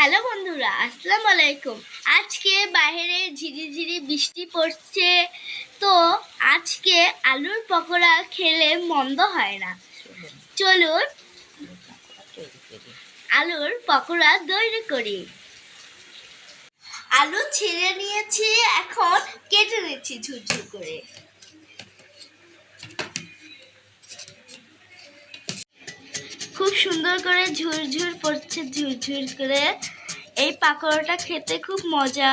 Hello বন্ধুরা, আসসালামু আলাইকুম। আজকে বাইরে ঝিরিঝিরি বৃষ্টি পড়ছে, তো আজকে আলুর পকোড়া খেলে মন্দ হয় না। চলুন আলুর পকোড়া তৈরি করি। আলু ছিঁড়ে নিয়েছি, এখন কেটে নিচ্ছি ঝুরঝুর করে। খুব সুন্দর করে ঝুরঝুর পড়ছে, ঝুরঝুর করে। এই পাকোড়াটা খেতে খুব মজা।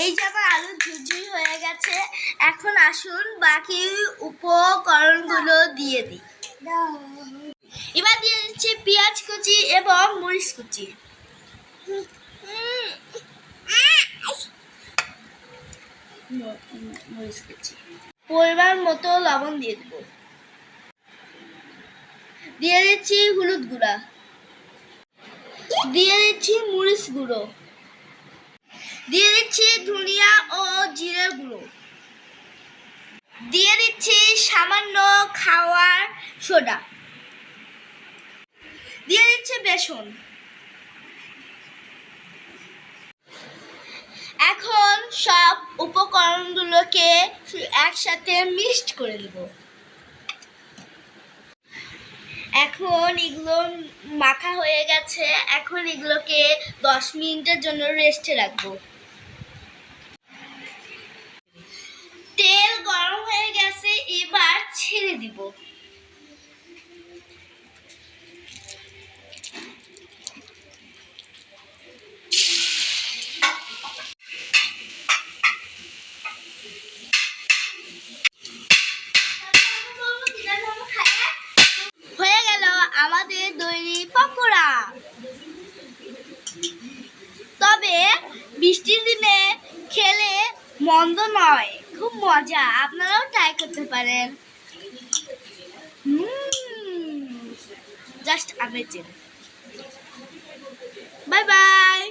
এই যে আমার আলু ঝুরঝুর হয়ে গেছে, এখন আসুন বাকি উপকরণগুলো দিয়ে দিই। এবার দিয়ে দিচ্ছি পেঁয়াজ কুচি এবং মরিচ কুচি। পরিমাণ মতো লবণ দিয়ে দেবো। দিয়ে দিচ্ছি হলুদ গুঁড়া, দিয়ে দিচ্ছি মরিচ গুঁড়ো, দিয়ে দিচ্ছি ধনিয়া ও জিরে গুঁড়ো, দিয়ে দিচ্ছি সামান্য খাওয়ার সোডা, দিয়ে দিচ্ছি বেসন। এখন সব উপকরণগুলোকে একসাথে মিক্সড করে নেব। এখন এগুলো মাখা হয়ে গেছে, এখন এগুলোকে 10 মিনিটের জন্য রেস্টে রাখবো। তেল গরম হয়ে গেছে, এবার ছেড়ে দিব। হয়ে গেল আমাদের তৈরি পকোড়া। তবে বৃষ্টির দিনে খেলে মন্দ নয়, খুব মজা। আপনারাও ট্রাই করতে পারেন। Just amazing. Bye bye.